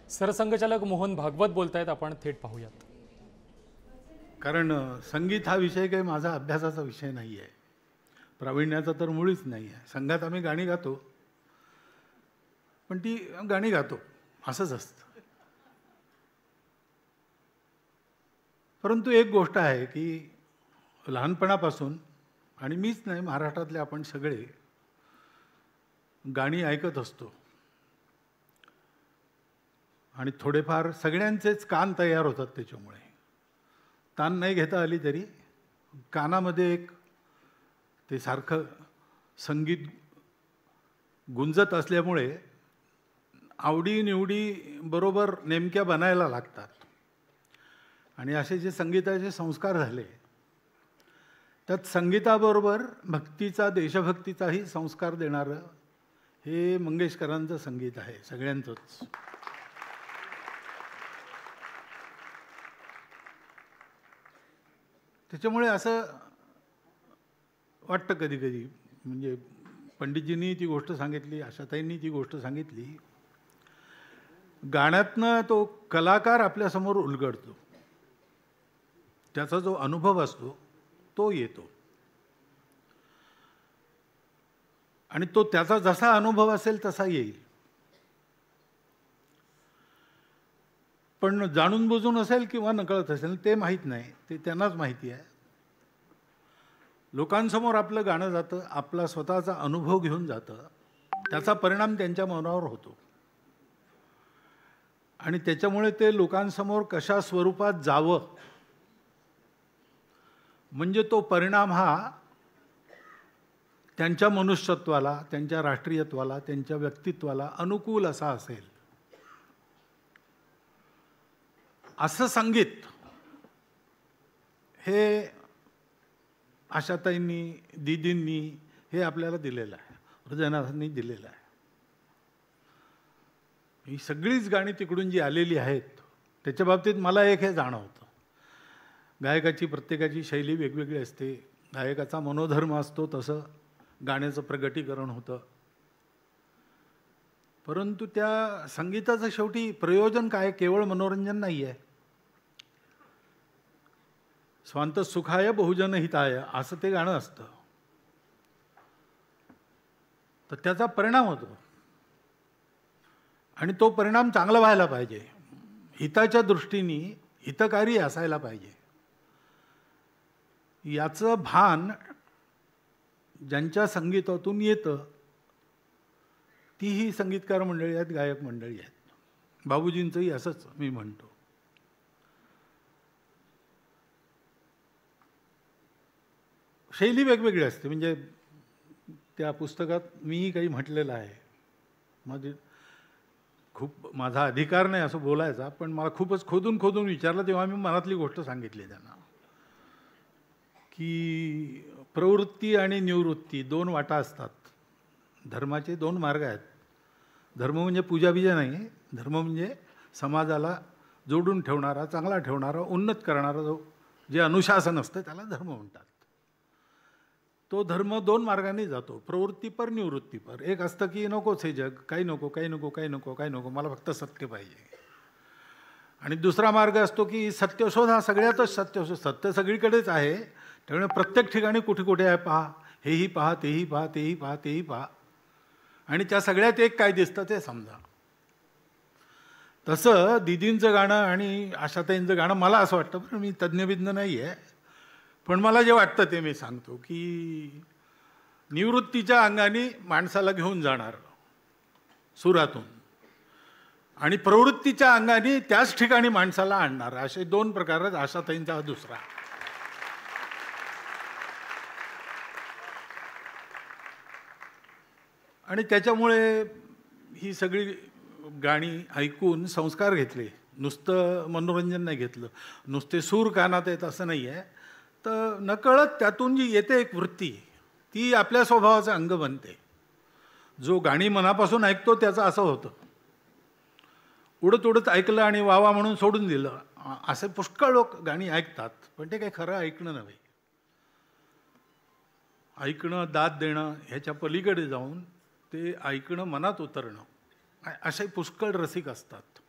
सरसंघचालक मोहन भागवत बोलतायत, आपण थेट पाहूयात. कारण संगीत हा विषय काही माझा अभ्यासाचा विषय नाही आहे, प्रावीण्याचा तर मुळीच नाही आहे. संघात आम्ही गाणी गातो, पण ती गाणी गातो असंच असतं. परंतु एक गोष्ट आहे की लहानपणापासून, आणि मीच नाही, महाराष्ट्रातले आपण सगळे गाणी ऐकत असतो आणि थोडेफार सगळ्यांचेच कान तयार होतात. त्याच्यामुळे ताण नाही घेता आली तरी कानामध्ये एक ते सारखं संगीत गुंजत असल्यामुळे आवडीनिवडी बरोबर नेमक्या बनायला लागतात. आणि असे जे संगीताचे संस्कार झाले, त्यात संगीताबरोबर भक्तीचा, देशभक्तीचाही संस्कार देणारं हे मंगेशकरांचं संगीत आहे, सगळ्यांचंच. त्याच्यामुळे असं वाटतं कधी कधी, म्हणजे पंडितजींनी ती गोष्ट सांगितली, आशाताईंनी ती गोष्ट सांगितली, गाण्यातनं तो कलाकार आपल्यासमोर उलगडतो, त्याचा जो अनुभव असतो तो येतो, आणि तो त्याचा जसा अनुभव असेल तसा येईल. पण जाणून बुजून असेल किंवा नकळत असेल ते माहीत नाही, ते त्यांनाच माहिती आहे. लोकांसमोर आपलं गाणं जातं, आपला स्वतःचा अनुभव घेऊन जातं, त्याचा परिणाम त्यांच्या मनावर होतो. आणि त्याच्यामुळे ते लोकांसमोर कशा स्वरूपात जावं, म्हणजे तो परिणाम हा त्यांच्या मनुष्यत्वाला, त्यांच्या राष्ट्रीयत्वाला, त्यांच्या व्यक्तित्वाला अनुकूल असा असेल, असं संगीत हे आशाताईंनी, दीदींनी हे आपल्याला दिलेलं आहे, हृदयनाथांनी दिलेलं आहे. ही सगळीच गाणी तिकडून जी आलेली आहेत, त्याच्या बाबतीत मला एक हे जाणवतं, गायकाची प्रत्येकाची शैली वेगवेगळी असते, गायकाचा मनोधर्म असतो, तसं गाण्याचं प्रगटीकरण होतं. परंतु त्या संगीताचं शेवटी प्रयोजन काय, केवळ मनोरंजन नाही आहे. स्वांत सुखाय बहुजन हिताय असं ते गाणं असतं, तर त्याचा परिणाम होतो, आणि तो परिणाम चांगला व्हायला पाहिजे, हिताच्या दृष्टीने हितकारी असायला पाहिजे. याचं भान ज्यांच्या संगीतातून येतं तीही संगीतकार मंडळी आहेत, गायक मंडळी आहेत. बाबूजींचंही असंच मी म्हणतो. शैली वेगवेगळी असते, म्हणजे त्या पुस्तकात मीही काही म्हटलेलं आहे. माझा अधिकार नाही असं बोलायचा, पण मला खूपच खोदून खोदून विचारलं तेव्हा मी मनातली गोष्ट सांगितली त्यांना, की प्रवृत्ती आणि निवृत्ती दोन वाटा असतात. धर्माचे दोन मार्ग आहेत. धर्म म्हणजे पूजाबीजा नाही, धर्म म्हणजे समाजाला जोडून ठेवणारा, चांगला ठेवणारा, उन्नत करणारा जो जे अनुशासन असतं त्याला धर्म म्हणतात. तो धर्म दोन मार्गाने जातो, प्रवृत्तीपर, निवृत्तीपर. एक असतं की नकोच हे जग, काही नको, काही नको, काही नको, काही नको, मला फक्त सत्य पाहिजे. आणि दुसरा मार्ग असतो की सत्यशोध, हा सगळ्यातच सत्यशोध, सत्य सगळीकडेच आहे, त्यामुळे प्रत्येक ठिकाणी कुठे कुठे आहे पहा, हेही पहा, तेही पहा, तेही पहा, तेही पहा, आणि त्या सगळ्यात एक काय दिसतं ते समजा. तसं दीदींचं गाणं आणि आशाताईंचं गाणं मला असं वाटतं, पण मी तज्ज्ञबिज्ञ नाही आहे, पण मला जे वाटतं ते मी सांगतो, की निवृत्तीच्या अंगाने माणसाला घेऊन जाणार सुरातून, आणि प्रवृत्तीच्या अंगाने त्याच ठिकाणी माणसाला आणणार, असे दोन प्रकारच आशाताईंचा हा दुसरा. आणि त्याच्यामुळे ही सगळी गाणी ऐकून संस्कार घेतले, नुसतं मनोरंजन नाही घेतलं, नुसते सूर कानात येत असं नाही आहे, तर नकळत त्यातून जी येते एक वृत्ती, ती आपल्या स्वभावाचं अंग बनते. जो गाणी मनापासून ऐकतो त्याचं असं होतं, उडत उडत ऐकलं आणि वावा म्हणून सोडून दिलं, असे पुष्कळ लोक गाणी ऐकतात, पण ते काही खरं ऐकणं नव्हे. ऐकणं, दाद देणं, ह्याच्या पलीकडे जाऊन ते ऐकणं, मनात उतरणं, असे पुष्कळ रसिक असतात.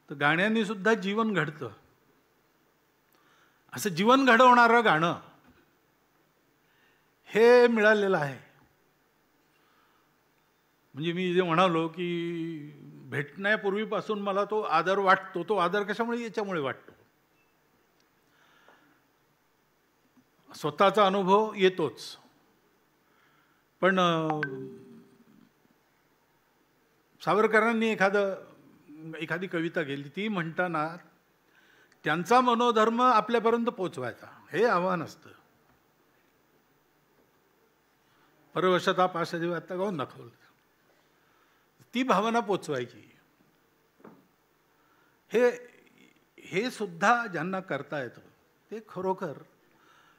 तर गाण्यांनी सुद्धा जीवन घडतं. असं जीवन घडवणारं गाणं हे मिळालेलं आहे. म्हणजे मी जे म्हणालो की भेटण्यापूर्वीपासून मला तो आदर वाटतो. तो आदर कशामुळे? याच्यामुळे वाटतो. स्वतःचा अनुभव येतोच, पण सावरकरांनी एखादी कविता केली. ती म्हणताना त्यांचा मनोधर्म आपल्यापर्यंत पोचवायचा हे आव्हान असतं. परवशता पाशदेव आता गाऊन दाखवलं. ती भावना पोचवायची. हे सुद्धा ज्यांना करता येतं ते खरोखर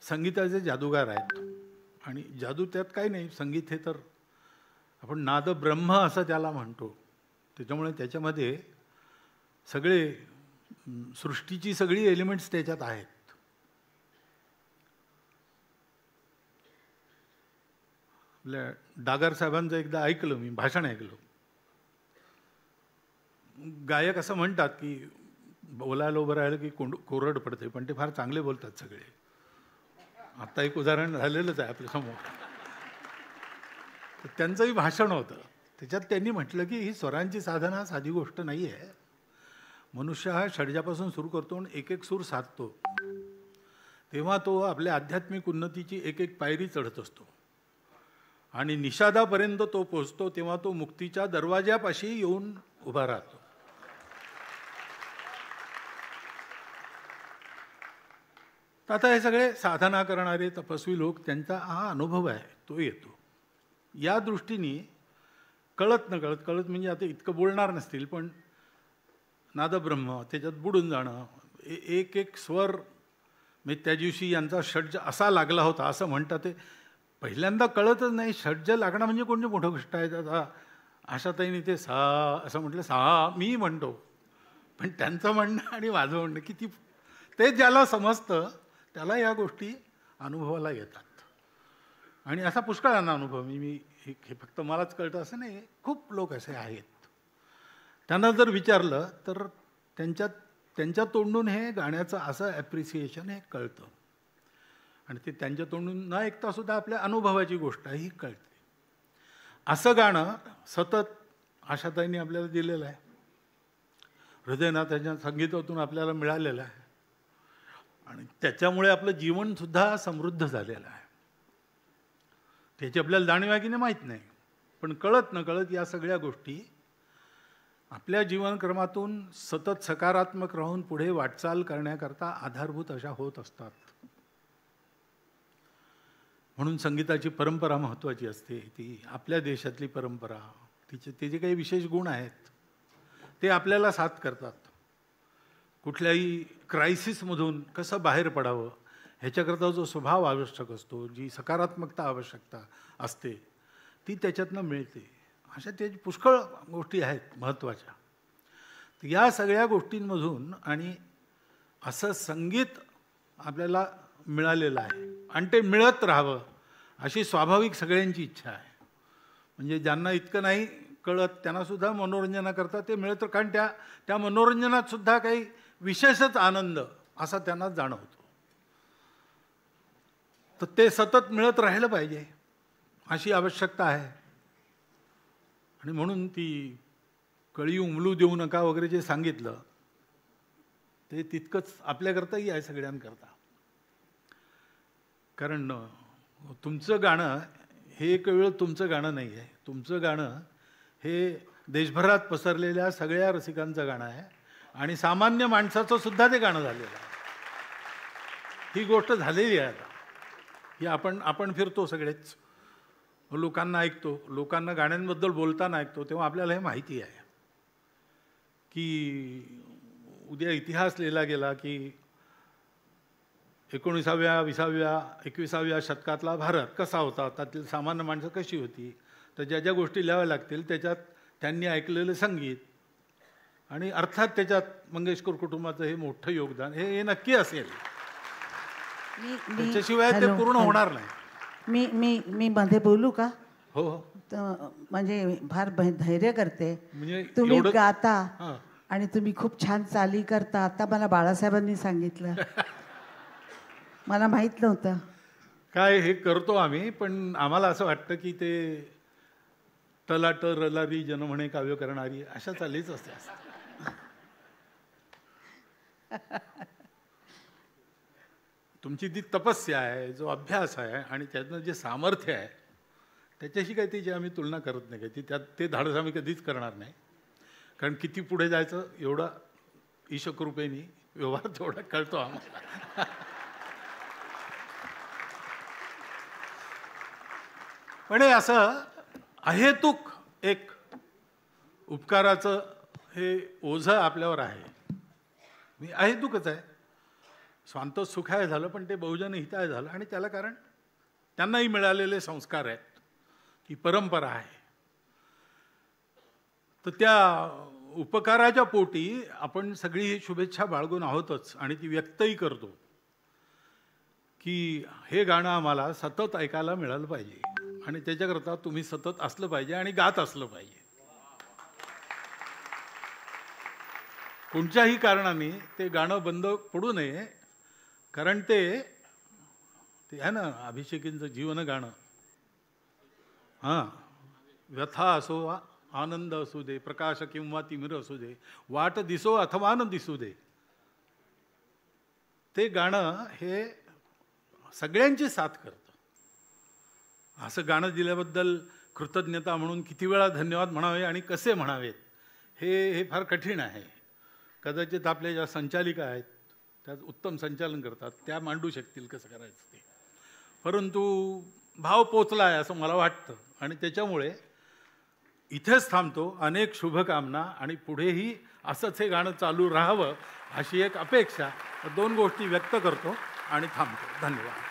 संगीताचे जादूगार आहेत. आणि जादू त्यात काही नाही. संगीत हे तर आपण नाद ब्रह्म असं त्याला म्हणतो. त्याच्यामुळे त्याच्यामध्ये सगळे सृष्टीची सगळी एलिमेंट्स त्याच्यात आहेत. आपल्या डागर साहेबांचं एकदा ऐकलं मी, भाषण ऐकलं. गायक असं म्हणतात की बोलायला उभं राहिलं की कोरड पडते, पण ते फार चांगले बोलतात सगळे. आता एक उदाहरण झालेलंच आहे आपल्यासमोर. तर त्यांचंही भाषण होतं. त्याच्यात त्यांनी म्हटलं की ही स्वरांची साधना साधी गोष्ट नाही आहे. मनुष्य हा षड्जापासून सुरू करतो आणि एक एक सूर साधतो. तेव्हा तो आपल्या आध्यात्मिक उन्नतीची एक एक पायरी चढत असतो आणि निषादापर्यंत तो पोहोचतो. तेव्हा तो मुक्तीच्या दरवाजापाशी येऊन उभा राहतो. आता हे सगळे साधना करणारे तपस्वी लोक, त्यांचा हा अनुभव आहे तो येतो. या दृष्टीने कळत म्हणजे आता इतकं बोलणार नसतील, पण नादब्रह्म त्याच्यात बुडून जाणं, एक एक स्वर. म्हणजे त्या दिवशी यांचा षड्ज असा लागला होता असं म्हणतात. ते पहिल्यांदा कळतच नाही. षड्ज लागणं म्हणजे कोणती मोठं गोष्ट आहे. आता आशाताईंनी ते सा असं म्हटलं, सा मी म्हणतो, पण त्यांचं म्हणणं आणि माझं म्हणणं किती, ते ज्याला समजतं त्याला या गोष्टी अनुभवाला येतात. आणि असा पुष्कळांना अनुभव. मी हे फक्त मलाच कळतं असं नाही, खूप लोक असे आहेत. त्यांना जर विचारलं तर त्यांच्या तोंडून हे गाण्याचं असं ॲप्रिसिएशन हे कळतं. आणि ते त्यांच्या तोंडून न ऐकता सुद्धा आपल्या अनुभवाची गोष्ट ही कळते. असं गाणं सतत आशाताईंनी आपल्याला दिलेलं आहे. हृदयनाथाच्या संगीतातून आपल्याला मिळालेलं आहे. आणि त्याच्यामुळे आपलं जीवनसुद्धा समृद्ध झालेलं आहे. त्याची आपल्याला जाणीव आहे की नाही माहीत नाही, पण कळत न कळत या सगळ्या गोष्टी आपल्या जीवनक्रमातून सतत सकारात्मक राहून पुढे वाटचाल करण्याकरता आधारभूत अशा होत असतात. म्हणून संगीताची परंपरा महत्त्वाची असते. ती आपल्या देशातली परंपरा, तिचे काही विशेष गुण आहेत, ते आपल्याला साथ करतात. कुठल्याही क्रायसिसमधून कसं बाहेर पडावं ह्याच्याकरता जो स्वभाव आवश्यक असतो, जी सकारात्मकता आवश्यकता असते, ती त्याच्यातनं मिळते. अशा त्याची पुष्कळ गोष्टी आहेत महत्त्वाच्या. या सगळ्या गोष्टींमधून आणि असं संगीत आपल्याला मिळालेलं आहे आणि ते मिळत राहावं अशी स्वाभाविक सगळ्यांची इच्छा आहे. म्हणजे ज्यांना इतकं नाही कळत त्यांनासुद्धा मनोरंजनाकरता ते मिळतं. कारण त्या मनोरंजनात सुद्धा काही विशेषच आनंद असा त्यांना जाणवतो. तर ते सतत मिळत राहिलं पाहिजे अशी आवश्यकता आहे. आणि म्हणून ती कळी उमलू देऊ नका वगैरे जे सांगितलं ते तितकंच आपल्याकरताही आहे, सगळ्यांकरता. कारण तुमचं गाणं हे एक वेळ तुमचं गाणं नाही आहे. तुमचं गाणं हे देशभरात पसरलेल्या सगळ्या रसिकांचं गाणं आहे आणि सामान्य माणसाचं सुद्धा ते गाणं झालेलं आहे. ही गोष्ट झालेली आहे आता. ही आपण फिरतो सगळेच, लोकांना ऐकतो, लोकांना गाण्यांबद्दल बोलताना ऐकतो, तेव्हा आपल्याला हे माहिती आहे की उद्या इतिहास लिहिला गेला की 19व्या 20व्या 21व्या शतकातला भारत कसा होता, त्यातील सामान्य माणसं कशी होती, तर ज्या ज्या गोष्टी लिहाव्या लागतील त्याच्यात त्यांनी ऐकलेलं संगीत आणि अर्थात त्याच्यात मंगेशकर कुटुंबाचं हे मोठं योगदान हे नक्की असेल. त्याच्याशिवाय ते पूर्ण होणार नाही. मी मध्ये बोलू का? हो. म्हणजे फार धैर्य करते. म्हणजे तुम्ही गाता आणि तुम्ही खूप छान चाली करता. आता मला बाळासाहेबांनी सांगितलं. मला माहीत नव्हतं. काय हे करतो आम्ही, पण आम्हाला असं वाटतं की ते तलाट रलारी जन म्हणे काव्य करणारी अशा चालीच असते. तुमची ती तपस्या आहे, जो अभ्यास आहे आणि त्यातनं जे सामर्थ्य आहे त्याच्याशी काही त्याची आम्ही तुलना करत नाही. काही त्यात ते धाडस आम्ही कधीच करणार नाही. कारण किती पुढे जायचं एवढा ईशकृपेने व्यवहार तेवढा कळतो आम्हाला. पण हे असं अहेतुक एक उपकाराचं हे ओझं आपल्यावर आहे. मी अहेतुकच आहे. स्वांत सुखाय झालं, पण ते बहुजन हिताय झालं. आणि त्याला कारण त्यांनाही मिळालेले संस्कार आहेत, ही परंपरा आहे. तर त्या उपकाराच्या पोटी आपण सगळी ही शुभेच्छा बाळगून आहोतच आणि ती व्यक्तही करतो की हे गाणं आम्हाला सतत ऐकायला मिळालं पाहिजे आणि त्याच्याकरता तुम्ही सतत असलं पाहिजे आणि गात असलं पाहिजे. कोणत्याही कारणाने ते गाणं बंद पडू नये. कारण ते आहे ना अभिषेकींचं जीवन गाणं. हां, व्यथा असो आनंद असू दे, प्रकाश किंवा तिमिर असू दे, वाट दिसो अथवा न दिसू दे, ते गाणं हे सगळ्यांची साथ करतं. असं गाणं दिल्याबद्दल कृतज्ञता म्हणून किती वेळा धन्यवाद म्हणावे आणि कसे म्हणावेत हे फार कठीण आहे. कदाचित आपल्या ज्या संचालिका आहेत त्या उत्तम संचालन करतात, त्या मांडू शकतील कसं करायचं ते. परंतु भाव पोचला आहे असं मला वाटतं आणि त्याच्यामुळे इथेच थांबतो. अनेक शुभकामना आणि पुढेही असंच हे गाणं चालू राहावं अशी एक अपेक्षा, दोन गोष्टी व्यक्त करतो आणि थांबतो. धन्यवाद.